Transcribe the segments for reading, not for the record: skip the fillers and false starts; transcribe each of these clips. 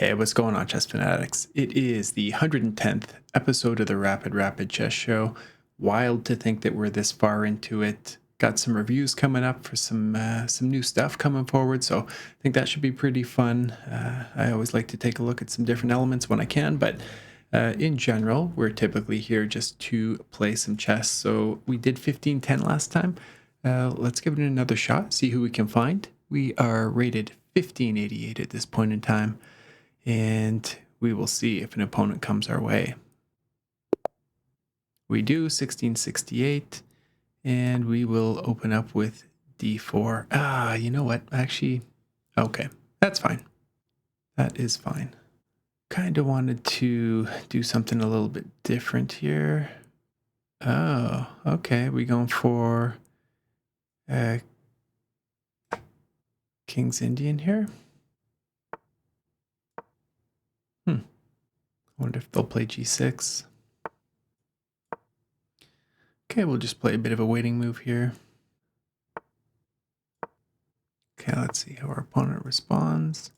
Hey, what's going on, chess fanatics? It is the 110th episode of the Rapid Chess Show. Wild to think that we're this far into it. Got some reviews coming up for some new stuff coming forward, so I think that should be pretty fun. I always like to take a look at some different elements when I can, but in general, we're typically here just to play some chess. So we did 15-10 last time. Let's give it another shot, see who we can find. We are rated 1588 at this point in time, and we will see if an opponent comes our way. We do 1668, and we will open up with d4. You know what? Actually, okay, that's fine. That is fine. Kind of wanted to do something a little bit different here. Oh, okay. We going for King's Indian here. I wonder if they'll play g6. Okay, we'll just play a bit of a waiting move here. Okay, let's see how our opponent responds.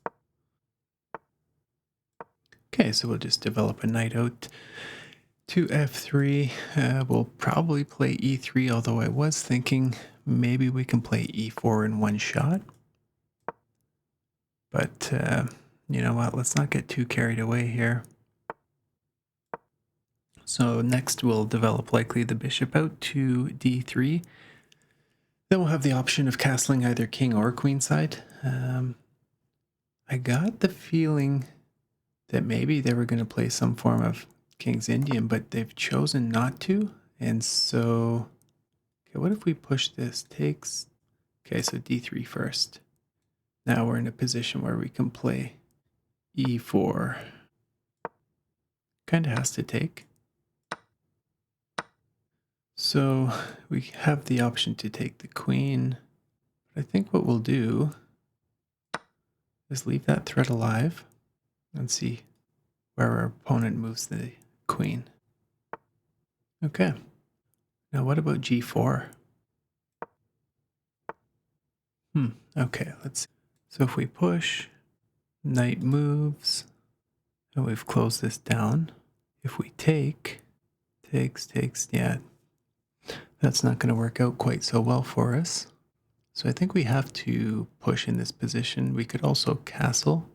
Okay, so we'll just develop a knight out to f3. We'll probably play e3, although I was thinking maybe we can play e4 in one shot. But you know what? Let's not get too carried away here. So next we'll develop likely the bishop out to d3. Then we'll have the option of castling either king or queen side. I got the feeling that maybe they were going to play some form of King's Indian, but they've chosen not to. And so, okay, what if we push this? Takes, okay, so d3 first. Now we're in a position where we can play e4. Kind of has to take. So we have the option to take the queen. But I think what we'll do is leave that threat alive and see where our opponent moves the queen. Okay. Now what about g4? Okay, let's see. So if we push, knight moves, and we've closed this down. If we take, takes, yeah, that's not going to work out quite so well for us. So I think we have to push in this position. We could also castle.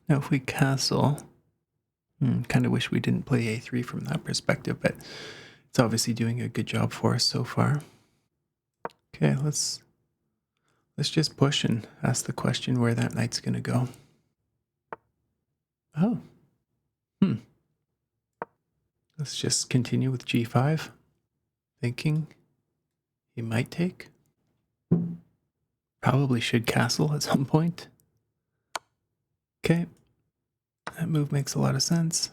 Now if we castle, kind of wish we didn't play a3 from that perspective, but it's obviously doing a good job for us so far. Okay, let's just push and ask the question where that knight's going to go. Oh. Let's just continue with g5. Thinking he might take. Probably should castle at some point. Okay. That move makes a lot of sense.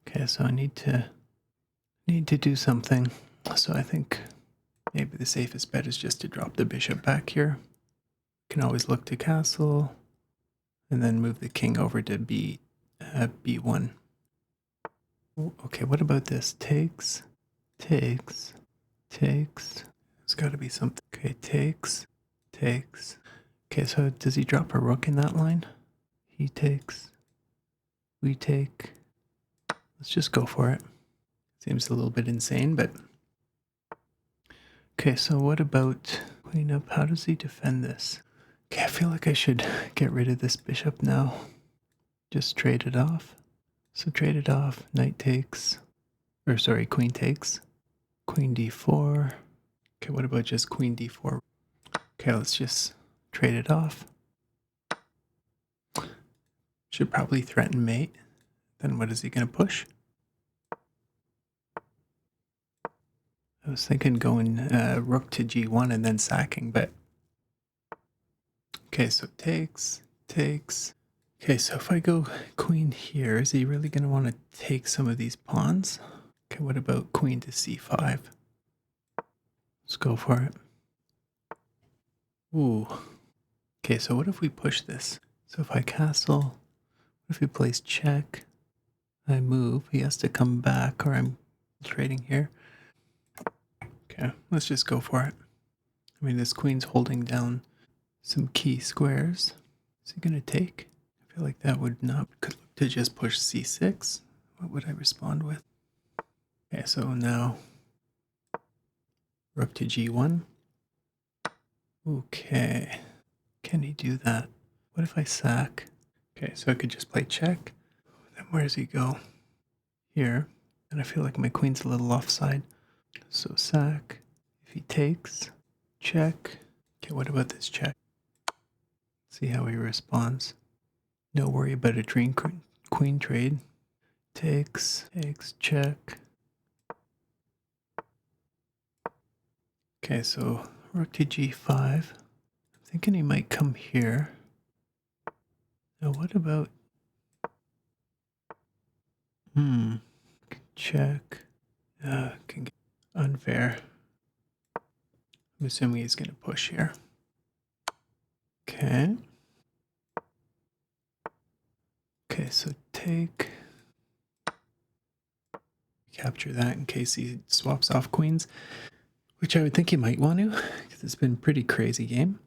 Okay, so I need to do something. So I think maybe the safest bet is just to drop the bishop back here. Can always look to castle and then move the king over to b1. Okay, what about this? Takes. There's got to be something. Okay, takes. Okay, so does he drop a rook in that line? He takes. We take. Let's just go for it. Seems a little bit insane, but... Okay, so what about queen up? How does he defend this? Okay, I feel like I should get rid of this bishop now. Just trade it off. So trade it off. Knight takes. Or sorry, queen takes. Queen d4. Okay, what about just queen d4? Okay, let's just trade it off. Should probably threaten mate. Then what is he going to push? I was thinking going rook to g1 and then sacking, but... Okay, so takes. Okay, so if I go queen here, is he really going to want to take some of these pawns? Okay, what about queen to c5? Let's go for it. Ooh. Okay, so what if we push this? So if I castle, what if he plays check? I move, he has to come back, or I'm trading here. Okay, let's just go for it. I mean, this queen's holding down some key squares. Is he going to take? I feel like that would not, could look to just push c6. What would I respond with? Okay, so now rook to g1. Okay, can he do that? What if I sack? Okay, so I could just play check. Then where does he go? Here. And I feel like my queen's a little offside. So sack. If he takes, check. Okay, what about this check? See how he responds. No worry about a queen trade. Takes, check. Okay, so rook to g5. I'm thinking he might come here. Now what about... Check. Can get unfair. I'm assuming he's going to push here. Okay. Okay, so take. Capture that in case he swaps off queens, which I would think he might want to, because it's been a pretty crazy game.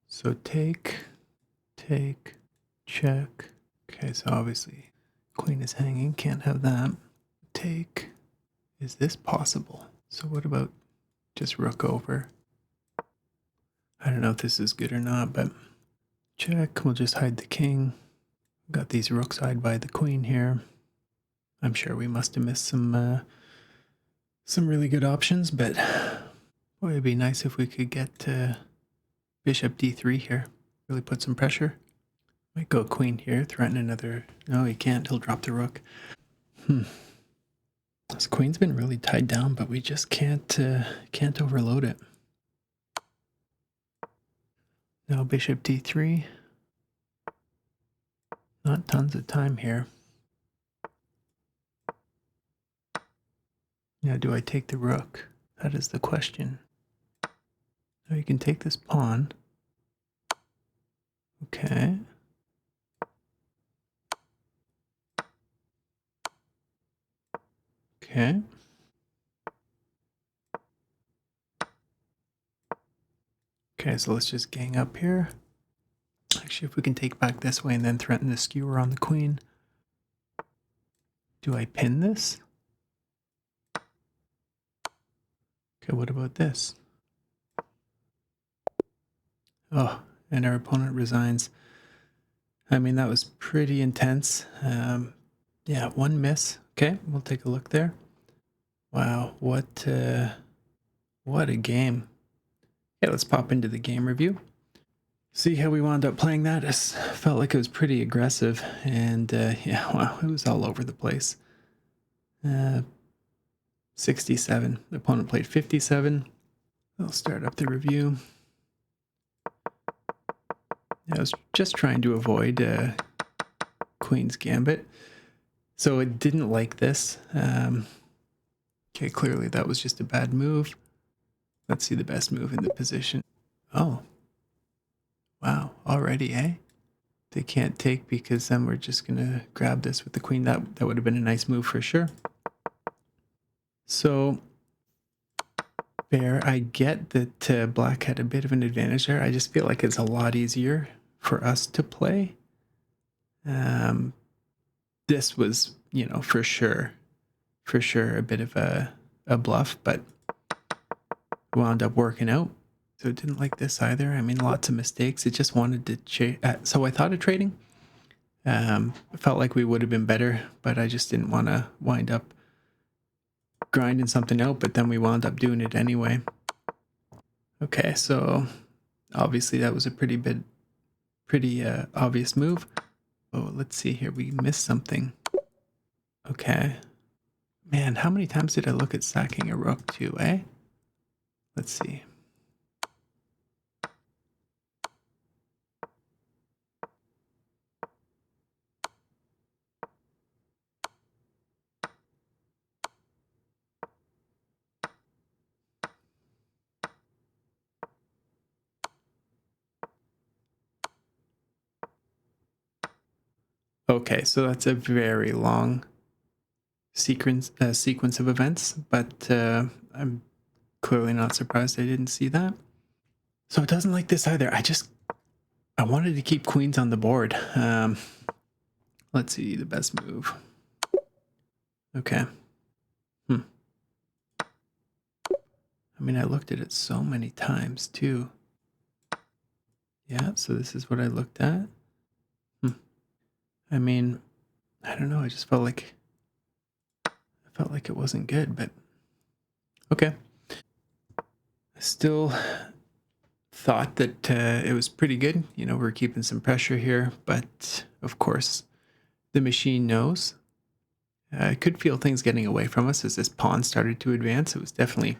So take, check. Okay, so obviously queen is hanging, can't have that. Take. Is this possible? So what about just rook over? I don't know if this is good or not, but check. We'll just hide the king. Got these rooks hide by the queen here. I'm sure we must have missed some really good options, but boy, it'd be nice if we could get bishop d3 here. Really put some pressure. Might go queen here, threaten another. No, he can't. He'll drop the rook. This queen's been really tied down, but we just can't overload it. Now bishop d3. Not tons of time here. Now, do I take the rook? That is the question. Now you can take this pawn. Okay. Okay. Okay, so let's just gang up here. Actually, if we can take back this way and then threaten the skewer on the queen. Do I pin this? Okay, what about this? Oh, and our opponent resigns. I mean, that was pretty intense. Yeah, one miss. Okay, we'll take a look there. Wow, what a game. Okay, let's pop into the game review. See how we wound up playing that. It felt like it was pretty aggressive, and yeah, wow, it was all over the place. 67. The opponent played 57. I'll start up the review. I was just trying to avoid Queen's Gambit, so it didn't like this. Okay, clearly that was just a bad move. Let's see the best move in the position. Oh, wow, already, eh? They can't take because then we're just gonna grab this with the queen. That would have been a nice move for sure. So fair. I get that black had a bit of an advantage there. I just feel like it's a lot easier for us to play. This was, you know, for sure a bit of a bluff, but wound up working out. So it didn't like this either. I mean, lots of mistakes. It just wanted to so I thought of trading. It felt like we would have been better, but I just didn't want to wind up grinding something out, but then we wound up doing it anyway. Okay, so obviously that was a pretty obvious move. Oh, let's see here. We missed something. Okay. Man, how many times did I look at sacking a rook too, eh? Let's see. Okay, so that's a very long sequence of events, but I'm clearly not surprised I didn't see that. So it doesn't like this either. I wanted to keep queens on the board. Let's see the best move. Okay. I mean, I looked at it so many times too. Yeah, so this is what I looked at. I mean, I don't know. I just felt like it wasn't good, but okay. I still thought that it was pretty good. You know, we're keeping some pressure here, but of course, the machine knows. I could feel things getting away from us as this pawn started to advance. It was definitely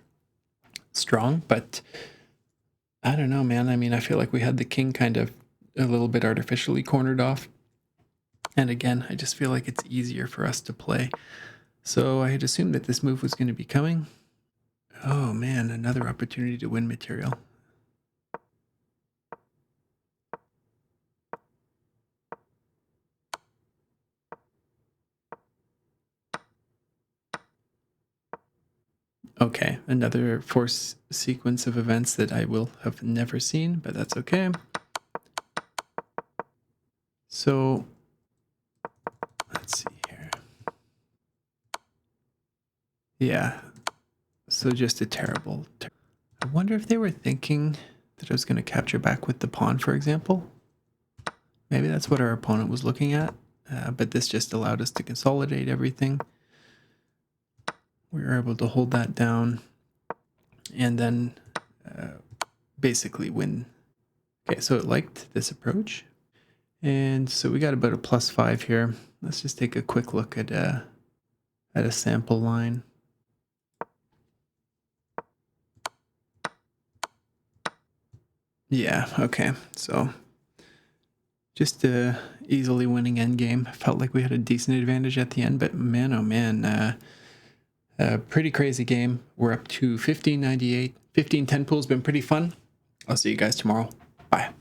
strong, but I don't know, man. I mean, I feel like we had the king kind of a little bit artificially cornered off. And again, I just feel like it's easier for us to play. So I had assumed that this move was going to be coming. Oh man, another opportunity to win material. Okay, another force sequence of events that I will have never seen, but that's okay. So let's see here. Yeah, so just a terrible. I wonder if they were thinking that I was going to capture back with the pawn, for example. Maybe that's what our opponent was looking at, but this just allowed us to consolidate everything. We were able to hold that down and then basically win. Okay, so it liked this approach. And so we got about a +5 here. Let's just take a quick look at a sample line. Yeah, okay. So just a easily winning endgame. Felt like we had a decent advantage at the end, but man, oh man, a pretty crazy game. We're up to 1598. 1510 pool's been pretty fun. I'll see you guys tomorrow. Bye.